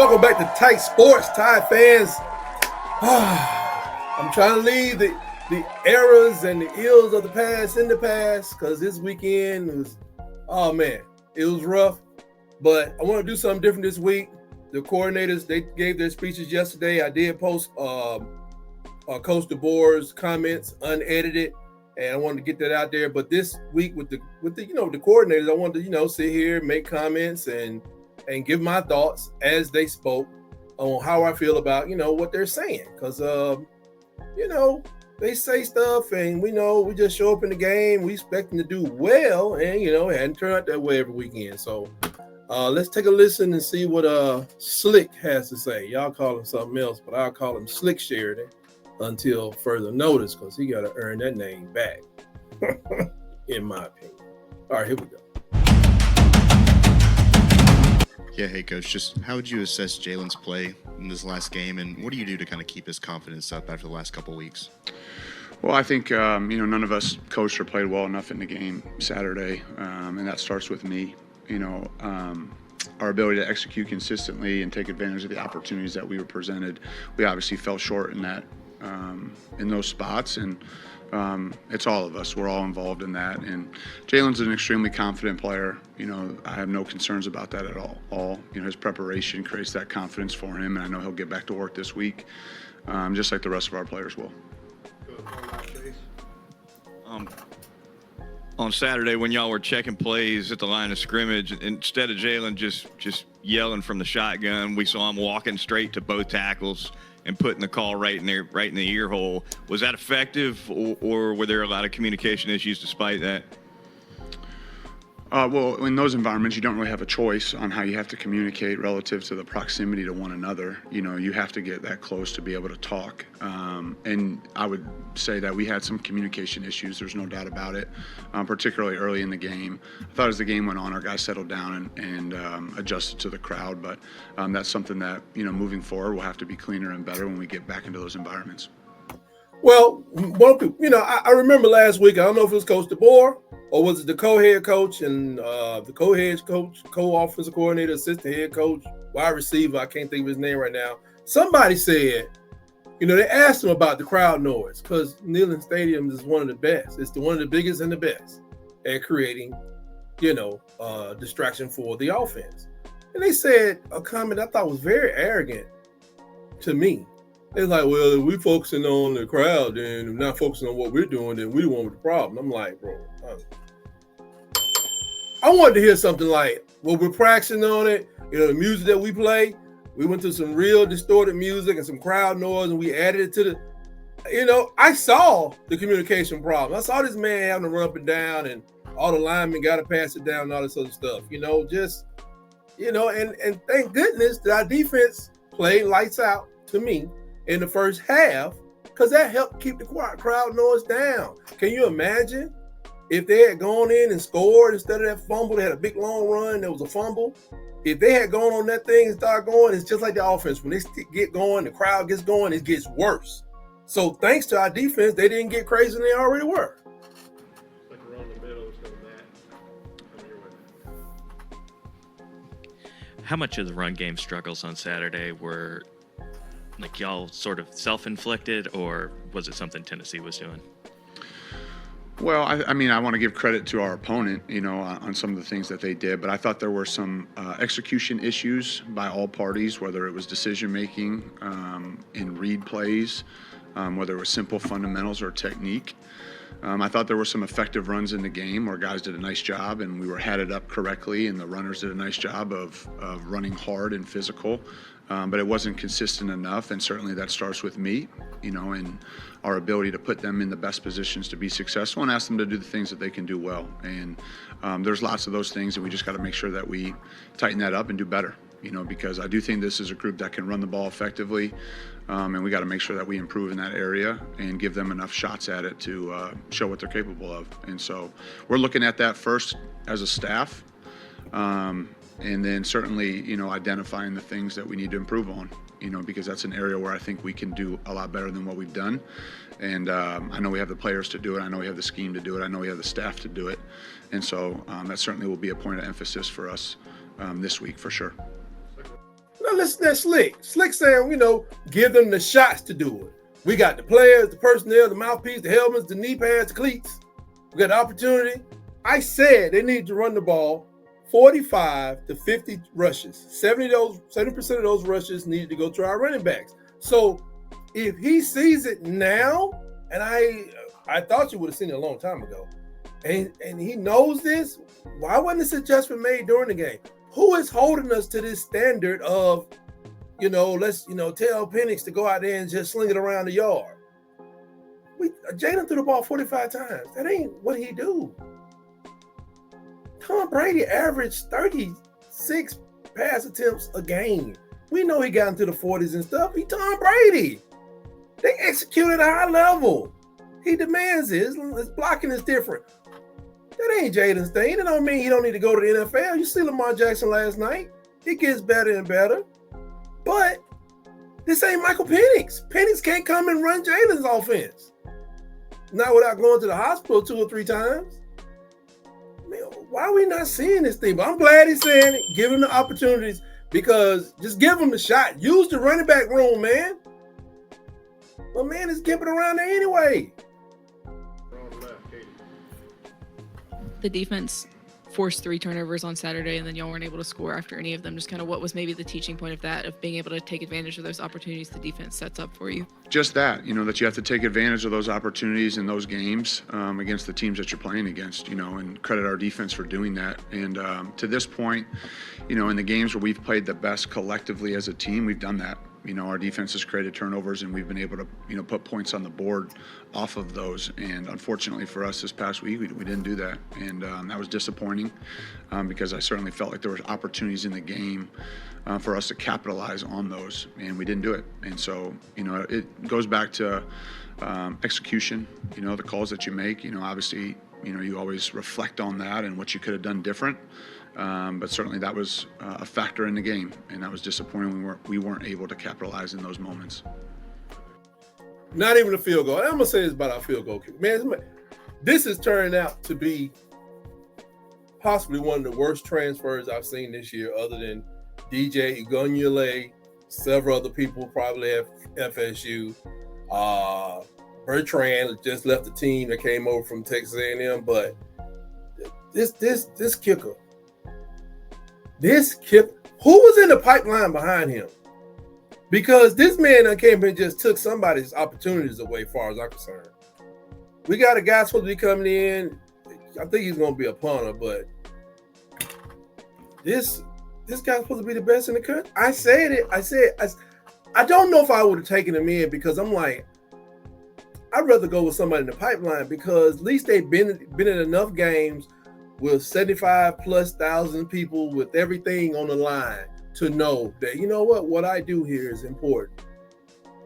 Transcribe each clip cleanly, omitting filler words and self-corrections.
welcome back to Tight Sports, Tide fans. I'm trying to leave the eras and the ills of the past in the past because this weekend was, it was rough. But I want to do something different this week. The coordinators, they gave their speeches yesterday. I did post Coach DeBoer's comments unedited, and I wanted to get that out there. But this week with the coordinators, I wanted to sit here, make comments, and give my thoughts as they spoke on how I feel about what they're saying, because they say stuff, and we just show up in the game, we expect them to do well, and it hadn't turned out that way every weekend. So let's take a listen and see what Slick has to say. Y'all call him something else, but I'll call him Slick Sheridan until further notice, because he got to earn that name back, in my opinion. All right, here we go. Yeah, hey, Coach, just how would you assess Jalen's play in this last game, and what do you do to kind of keep his confidence up after the last couple of weeks? Well, I think, none of us coached or played well enough in the game Saturday, and that starts with me. Our ability to execute consistently and take advantage of the opportunities that we were presented. We obviously fell short in that, in those spots, and it's all of us. We're all involved in that. And Jalen's an extremely confident player. I have no concerns about that at all. His preparation creates that confidence for him, and I know he'll get back to work this week, just like the rest of our players will. On Saturday, when y'all were checking plays at the line of scrimmage, instead of Jalen just yelling from the shotgun, we saw him walking straight to both tackles and putting the call right in the ear hole. Was that effective, or were there a lot of communication issues despite that? Well, in those environments, you don't really have a choice on how you have to communicate relative to the proximity to one another. You have to get that close to be able to talk. And I would say that we had some communication issues. There's no doubt about it, particularly early in the game. I thought as the game went on, our guys settled down and adjusted to the crowd. But that's something that, moving forward, we'll have to be cleaner and better when we get back into those environments. Well, I remember last week, I don't know if it was Coach DeBoer or was it the co-head coach and the co-head coach, co-offensive coordinator, assistant head coach, wide receiver, I can't think of his name right now. Somebody said, they asked him about the crowd noise, because Neyland Stadium is one of the best. It's one of the biggest and the best at creating, distraction for the offense. And they said a comment I thought was very arrogant to me. It's like, well, if we're focusing on the crowd and not focusing on what we're doing, then we're the one with the problem. I'm like, bro, I wanted to hear something like, well, we're practicing on it. The music that we play, we went to some real distorted music and some crowd noise, and we added it to the, I saw the communication problem. I saw this man having to run up and down, and all the linemen got to pass it down and all this other stuff, and thank goodness that our defense played lights out to me in the first half, because that helped keep the crowd noise down. Can you imagine if they had gone in and scored instead of that fumble? They had a big long run, there was a fumble. If they had gone on that thing and started going, it's just like the offense. When they get going, the crowd gets going, it gets worse. So thanks to our defense, they didn't get crazy than they already were. Like around the middle, How much of the run game struggles on Saturday were y'all sort of self-inflicted, or was it something Tennessee was doing? Well, I want to give credit to our opponent, on some of the things that they did, but I thought there were some execution issues by all parties, whether it was decision-making in read plays, whether it was simple fundamentals or technique. I thought there were some effective runs in the game where guys did a nice job and we were headed up correctly, and the runners did a nice job of running hard and physical. But it wasn't consistent enough, and certainly that starts with me, and our ability to put them in the best positions to be successful and ask them to do the things that they can do well. And there's lots of those things, and we just got to make sure that we tighten that up and do better, because I do think this is a group that can run the ball effectively, and we got to make sure that we improve in that area and give them enough shots at it to show what they're capable of. And so we're looking at that first as a staff. And then certainly, identifying the things that we need to improve on, because that's an area where I think we can do a lot better than what we've done. And I know we have the players to do it. I know we have the scheme to do it. I know we have the staff to do it. And so that certainly will be a point of emphasis for us this week for sure. Now listen to Slick. Slick saying, give them the shots to do it. We got the players, the personnel, the mouthpiece, the helmets, the knee pads, the cleats. We got the opportunity. I said they need to run the ball 45 to 50 rushes. 70% of those rushes needed to go to our running backs. So if he sees it now, and I thought you would have seen it a long time ago, and he knows this, why wasn't this adjustment made during the game? Who is holding us to this standard of, let's, tell Penix to go out there and just sling it around the yard? Jalen threw the ball 45 times. That ain't what he do. Tom Brady averaged 36 pass attempts a game. We know he got into the 40s and stuff. He Tom Brady. They execute at a high level. He demands it. His blocking is different. That ain't Jaden's thing. That don't mean he don't need to go to the NFL. You see Lamar Jackson last night. It gets better and better. But this ain't Michael Penix. Penix can't come and run Jalen's offense. Not without going to the hospital 2 or 3 times. Man, why are we not seeing this thing? But I'm glad he's saying it. Give him the opportunities, because just give him the shot. Use the running back room, man. Well, man, it's skipping around there anyway. The defense forced 3 turnovers on Saturday, and then y'all weren't able to score after any of them. Just kind of what was maybe the teaching point of that, of being able to take advantage of those opportunities the defense sets up for you? Just that, that you have to take advantage of those opportunities in those games against the teams that you're playing against, and credit our defense for doing that. And to this point, in the games where we've played the best collectively as a team, we've done that. Our defense has created turnovers, and we've been able to, put points on the board off of those. And unfortunately for us this past week, we didn't do that. And that was disappointing because I certainly felt like there were opportunities in the game for us to capitalize on those, and we didn't do it. And so, it goes back to execution, the calls that you make. Obviously, you always reflect on that and what you could have done different. But certainly that was a factor in the game, and that was disappointing. We weren't able to capitalize in those moments. Not even a field goal. I'm gonna say this about our field goal kick. Man, this has turned out to be possibly one of the worst transfers I've seen this year, other than DJ Iguanule, several other people probably at FSU. Bertrand just left the team that came over from Texas A&M, but this kicker. Who was in the pipeline behind him? Because this man came and just took somebody's opportunities away, as far as I'm concerned. We got a guy supposed to be coming in. I think he's going to be a punter, but this guy's supposed to be the best in the country. I said it. I don't know if I would have taken him in, because I'm like, I'd rather go with somebody in the pipeline, because at least they've been in enough games with 75,000+ people with everything on the line to know that, what I do here is important.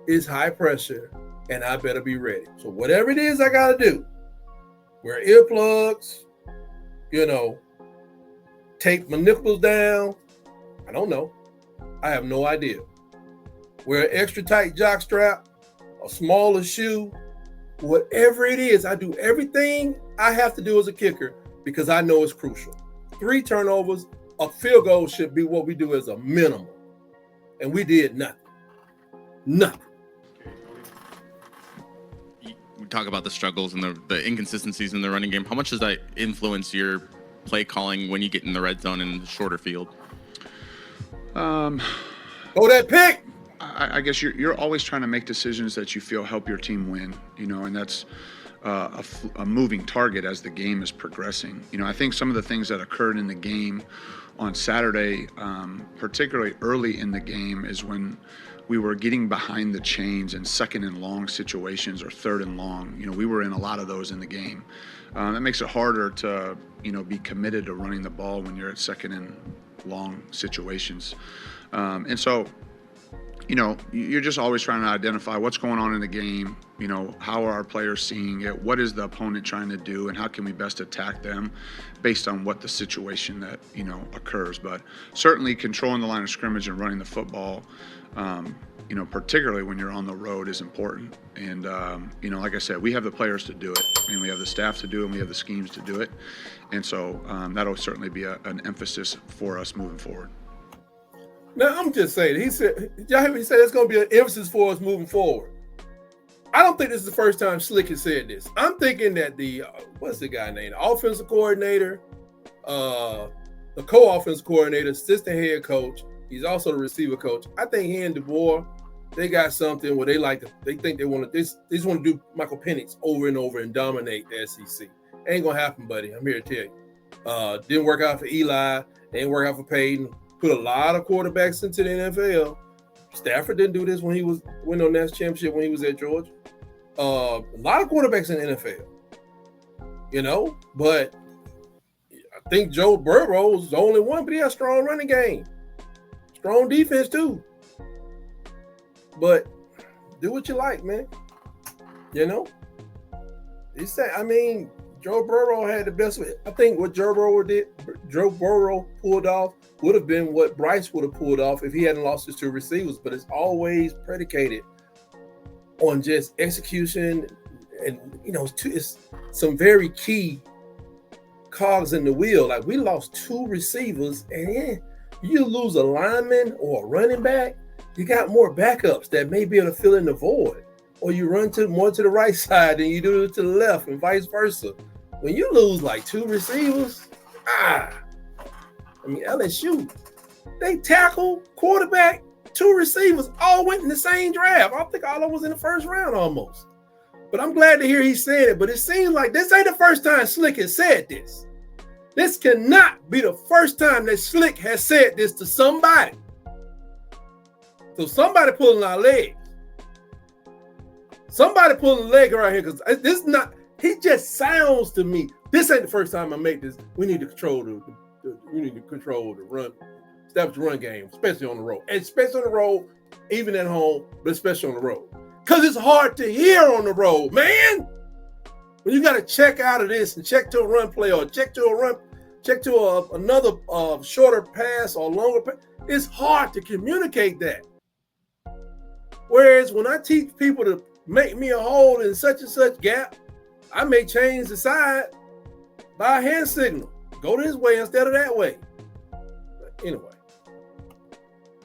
It's high pressure, and I better be ready. So whatever it is I got to do, wear earplugs, take my nipples down. I don't know. I have no idea. Wear an extra tight jock strap, a smaller shoe, whatever it is, I do everything I have to do as a kicker, because I know it's crucial. 3 turnovers, a field goal should be what we do as a minimum. And we did nothing. Nothing. We talk about the struggles and the inconsistencies in the running game. How much does that influence your play calling when you get in the red zone in the shorter field? That pick! I guess you're always trying to make decisions that you feel help your team win, and that's a moving target as the game is progressing. I think some of the things that occurred in the game on Saturday, particularly early in the game, is when we were getting behind the chains in 2nd and long situations or 3rd and long. We were in a lot of those in the game. That makes it harder to, be committed to running the ball when you're at 2nd and long situations. And so, you're just always trying to identify what's going on in the game. How are our players seeing it? What is the opponent trying to do? And how can we best attack them based on what the situation that, occurs? But certainly controlling the line of scrimmage and running the football, particularly when you're on the road, is important. And, like I said, we have the players to do it, and we have the staff to do it, and we have the schemes to do it. And so that'll certainly be an emphasis for us moving forward. Now, I'm just saying, he said it's going to be an emphasis for us moving forward. I don't think this is the first time Slick has said this. I'm thinking that what's the guy named? The offensive coordinator, the co-offensive coordinator, assistant head coach. He's also the receiver coach. I think he and DeBoer, they got something where they think they want to, they just want to do Michael Penix over and over and dominate the SEC. Ain't going to happen, buddy. I'm here to tell you. Didn't work out for Eli. Didn't work out for Peyton. Put a lot of quarterbacks into the NFL. Stafford didn't do this when he win on national championship when he was at Georgia. A lot of quarterbacks in the NFL. But I think Joe Burrow is the only one, but he has a strong running game. Strong defense too. But do what you like, man. He said, Joe Burrow had the best. I think what Joe Burrow pulled off would have been what Bryce would have pulled off if he hadn't lost his two receivers. But it's always predicated on just execution, and it's some very key cogs in the wheel. Like, we lost two receivers, and you lose a lineman or a running back, you got more backups that may be able to fill in the void, or you run more to the right side than you do to the left, and vice versa. When you lose like two receivers, LSU, they tackle, quarterback, two receivers, all went in the same draft. I think all of them was in the first round almost. But I'm glad to hear he said it. But it seems like this ain't the first time Slick has said this. This cannot be the first time that Slick has said this to somebody. So somebody pulling our legs. Somebody pulling a leg around here, because this is not. He just sounds to me. This ain't the first time I make this. We need to control the run. Establish the run game, especially on the road. Especially on the road, even at home, but especially on the road. Because it's hard to hear on the road, man. When you got to check out of this and check to a run play or check to another shorter pass or longer pass, it's hard to communicate that. Whereas when I teach people to make me a hole in such and such gap, I may change the side by a hand signal. Go this way instead of that way. But anyway.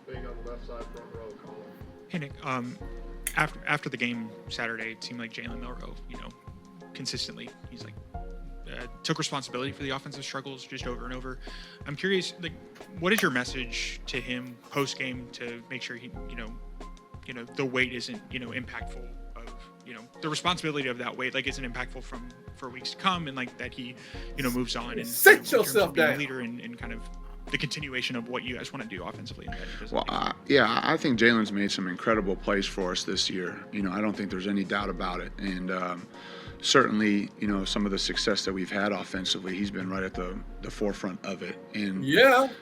Being on the left side front row, Colin. Hey, Nick, after the game Saturday, it seemed like Jalen Milroe, consistently, he's like, took responsibility for the offensive struggles just over and over. I'm curious, like, what is your message to him post-game to make sure he, the weight isn't, impactful of, the responsibility of that weight, like, isn't impactful for weeks to come, and like that he, moves on and sit yourself down, a leader and kind of the continuation of what you guys want to do offensively. I think Jalen's made some incredible plays for us this year. I don't think there's any doubt about it. And certainly, some of the success that we've had offensively, he's been right at the forefront of it. And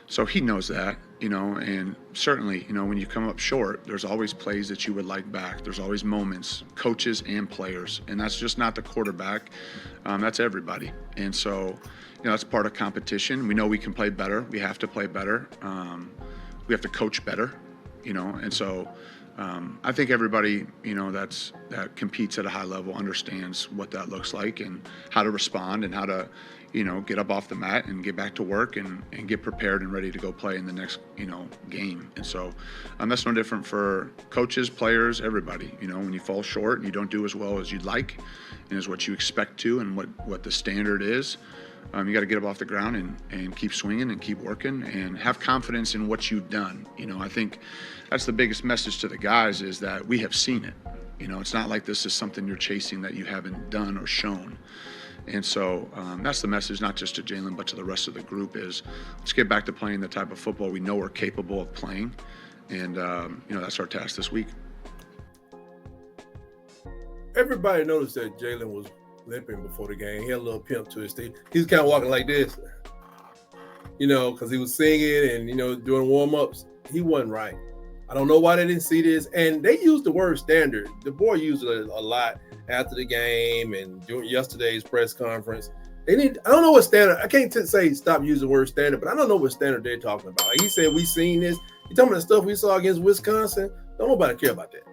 so he knows that, and certainly, when you come up short, there's always plays that you would like back. There's always moments, coaches and players. And that's just not the quarterback. That's everybody. And so, that's part of competition. We know we can play better. We have to play better. We have to coach better, and so I think everybody, that competes at a high level understands what that looks like and how to respond and how to, get up off the mat and get back to work and get prepared and ready to go play in the next, game. And so that's no different for coaches, players, everybody. When you fall short and you don't do as well as you'd like and is what you expect to and what the standard is, you got to get up off the ground and keep swinging and keep working and have confidence in what you've done. I think that's the biggest message to the guys, is that we have seen it. It's not like this is something you're chasing that you haven't done or shown. And so that's the message, not just to Jalen, but to the rest of the group, is let's get back to playing the type of football we know we're capable of playing. And, that's our task this week. Everybody noticed that Jalen was limping before the game. He had a little pimp to his teeth. He was kind of walking like this, because he was singing and, doing warm-ups. He wasn't right. I don't know why they didn't see this. And they used the word standard. The boy used it a lot after the game and during yesterday's press conference. I don't know what standard. I can't say stop using the word standard, but I don't know what standard they're talking about. Like he said, we seen this. You talking about the stuff we saw against Wisconsin? Don't nobody care about that.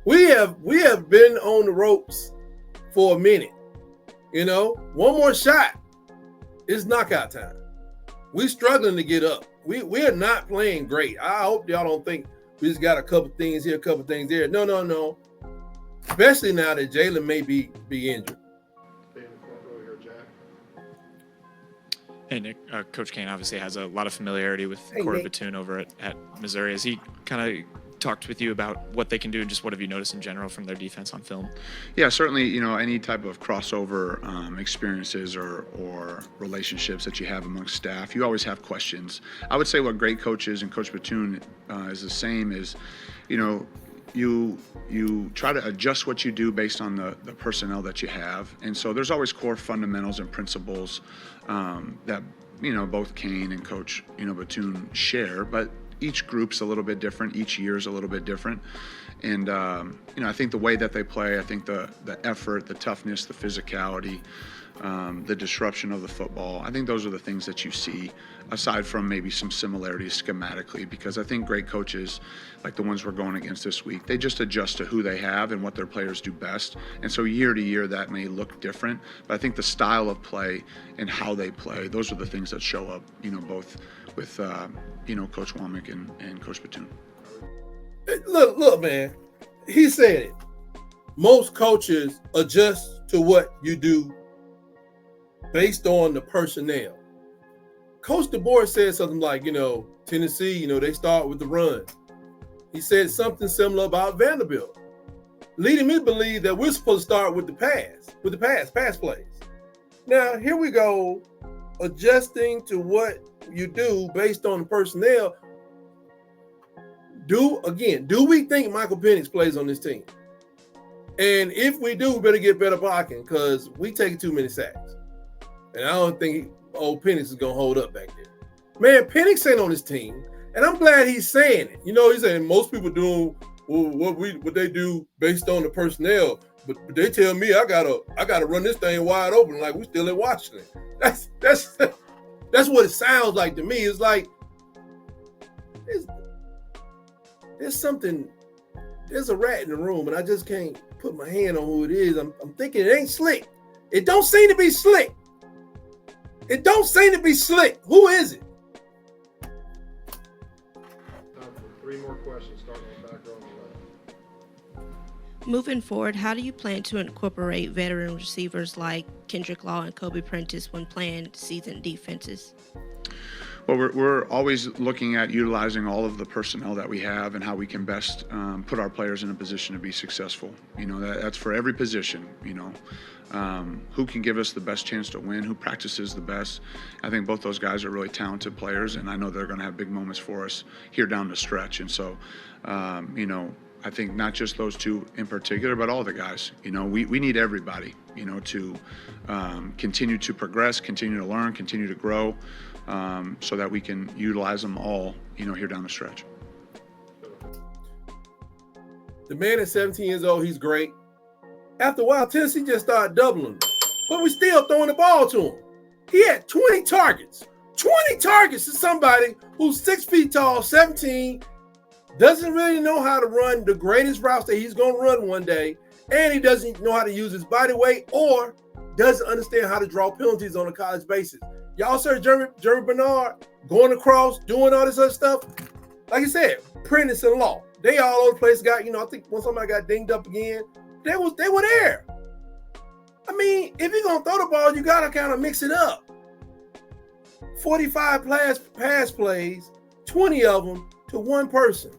We have been on the ropes for a minute. One more shot, it's knockout time. We're struggling to get up. we are not playing great. I hope y'all don't think we just got a couple things here, a couple things there. No. Especially now that Jalen may be injured. Stay in the front row here, Jack. Hey, Nick, Coach Kane obviously has a lot of familiarity with Hey, Corey Nick. Batoon over at Missouri. Has he kind of talked with you about what they can do and just what have you noticed in general from their defense on film? Yeah, certainly, any type of crossover experiences or relationships that you have amongst staff, you always have questions. I would say what great coaches and Coach Batoon is the same is, you try to adjust what you do based on the personnel that you have. And so there's always core fundamentals and principles that, both Kane and Coach, Batoon share, but each group's a little bit different. Each year is a little bit different. And, I think the way that they play, I think the effort, the toughness, the physicality, the disruption of the football, I think those are the things that you see aside from maybe some similarities schematically, because I think great coaches, like the ones we're going against this week, they just adjust to who they have and what their players do best. And so year to year, that may look different, but I think the style of play and how they play, those are the things that show up, both with, Coach Womack and Coach Batoon. Look, man, he said it. Most coaches adjust to what you do based on the personnel. Coach DeBoer said something like, Tennessee, they start with the run. He said something similar about Vanderbilt, leading me to believe that we're supposed to start with the pass plays. Now, here we go, adjusting to what you do based on the personnel. Do we think Michael Penix plays on this team? And if we do, we better get better blocking because we take too many sacks. And I don't think old Penix is going to hold up back there. Man, Penix ain't on this team. And I'm glad he's saying it. He's saying most people doing what they do based on the personnel. But they tell me I gotta run this thing wide open like we still in Washington. That's what it sounds like to me. It's like there's a rat in the room, and I just can't put my hand on who it is. I'm thinking it ain't Slick. It don't seem to be Slick. Who is it? Time for 3 more questions, starting on the back row on the left. Moving forward, how do you plan to incorporate veteran receivers like Kendrick Law and Kobe Prentice when playing seasoned defenses? Well, we're always looking at utilizing all of the personnel that we have and how we can best put our players in a position to be successful. That's for every position, who can give us the best chance to win, who practices the best. I think both those guys are really talented players, and I know they're going to have big moments for us here down the stretch. And so, I think not just those two in particular, but all the guys. We need everybody, to continue to progress, continue to learn, continue to grow, so that we can utilize them all, here down the stretch. The man is 17 years old. He's great. After a while, Tennessee just started doubling him. But we still throwing the ball to him. He had 20 targets. 20 targets to somebody who's 6 feet tall, 17, doesn't really know how to run the greatest routes that he's going to run one day, and he doesn't know how to use his body weight or doesn't understand how to draw penalties on a college basis. Y'all saw Jeremy Bernard going across, doing all this other stuff. Like I said, Prentice and Law, they all over the place. I think when somebody got dinged up again, they were there. I mean, if you're going to throw the ball, you got to kind of mix it up. 45 pass plays, 20 of them to one person.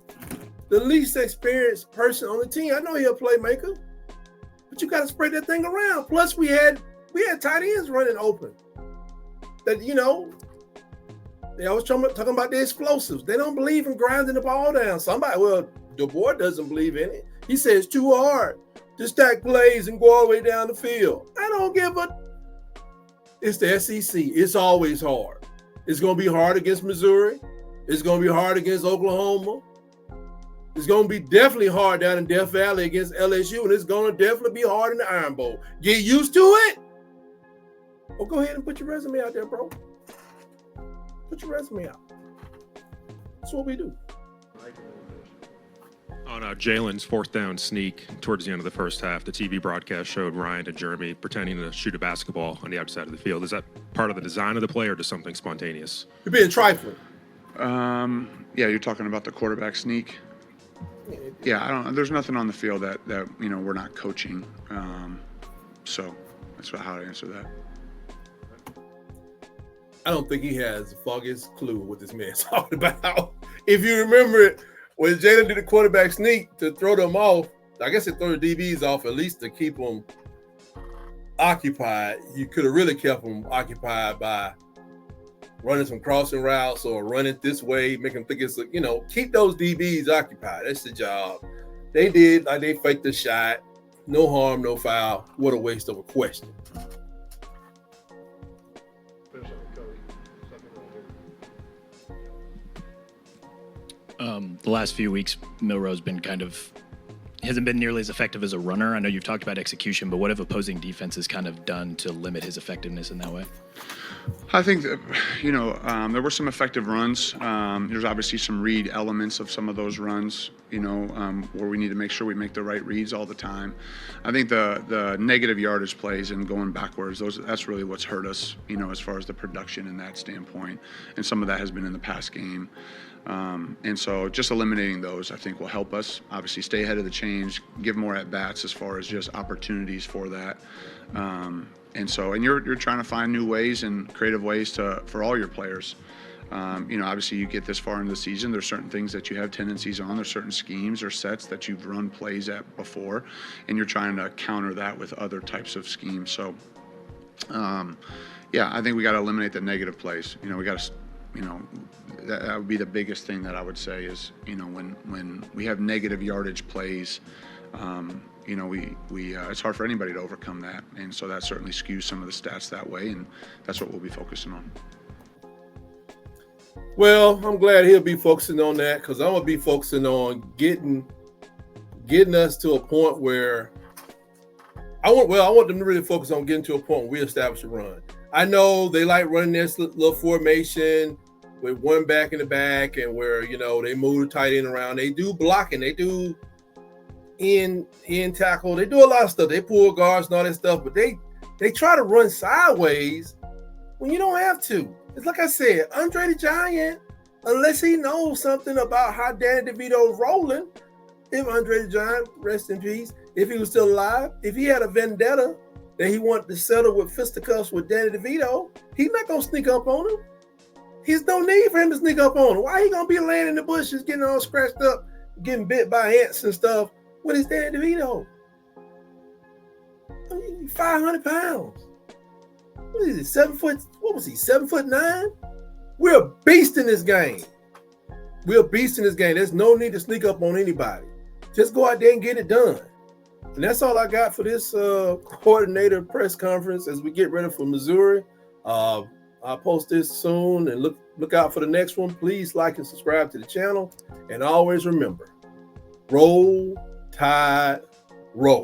The least experienced person on the team. I know he's a playmaker, but you got to spread that thing around. Plus, we had tight ends running open. That, they always talking about the explosives. They don't believe in grinding the ball down. DeBoer doesn't believe in it. He says it's too hard to stack plays and go all the way down the field. I don't give a. It's the SEC. It's always hard. It's going to be hard against Missouri. It's going to be hard against Oklahoma. It's going to be definitely hard down in Death Valley against LSU, and it's going to definitely be hard in the Iron Bowl. Get used to it. Well, go ahead and put your resume out there, bro. Put your resume out. That's what we do. On Jalen's 4th down sneak towards the end of the first half, the TV broadcast showed Ryan and Jeremy pretending to shoot a basketball on the outside of the field. Is that part of the design of the play or just something spontaneous? You're being trifling. Yeah, you're talking about the quarterback sneak. Yeah, there's nothing on the field that we're not coaching. So that's how I answer that. I don't think he has the foggiest clue what this man's talking about. If you remember it, when Jalen did the quarterback sneak to throw them off, I guess it threw the DBs off at least to keep them occupied. You could have really kept them occupied by running some crossing routes or running this way, make them think it's, keep those DBs occupied. That's the job. They did, like they faked the shot. No harm, no foul. What a waste of a question. The last few weeks, Milroe's been hasn't been nearly as effective as a runner. I know you've talked about execution, but what have opposing defenses kind of done to limit his effectiveness in that way? I think that, there were some effective runs. There's obviously some read elements of some of those runs, where we need to make sure we make the right reads all the time. I think the negative yardage plays and going backwards, that's really what's hurt us, as far as the production in that standpoint. And some of that has been in the past game. And so just eliminating those, I think, will help us obviously stay ahead of the change, give more at-bats as far as just opportunities for that. And you're trying to find new ways and creative ways for all your players. Obviously you get this far into the season, there's certain things that you have tendencies on, there's certain schemes or sets that you've run plays at before, and you're trying to counter that with other types of schemes. So, I think we got to eliminate the negative plays. We got to, that would be the biggest thing that I would say is, when we have negative yardage plays, it's hard for anybody to overcome that. And so that certainly skews some of the stats that way. And that's what we'll be focusing on. Well, I'm glad he'll be focusing on that, because I'm going to be focusing on getting us to a point where I want them to really focus on getting to a point where we establish a run. I know they like running this little formation with one back in the back, and where, they move the tight end around. They do blocking. They do in tackle. They do a lot of stuff. They pull guards and all that stuff, but they try to run sideways when you don't have to. It's like I said, Andre the Giant, unless he knows something about how Danny DeVito's rolling, if Andre the Giant, rest in peace, if he was still alive, if he had a vendetta that he wanted to settle with fisticuffs with Danny DeVito, he's not going to sneak up on him. There's no need for him to sneak up on him. Why he going to be laying in the bushes, getting all scratched up, getting bit by ants and stuff with his Danny DeVito? 500 pounds. What is he, 7 foot? What was he, 7'9"? We're a beast in this game. There's no need to sneak up on anybody. Just go out there and get it done. And that's all I got for this coordinator press conference as we get ready for Missouri. I'll post this soon, and look out for the next one. Please like and subscribe to the channel. And always remember, roll, tide, roll.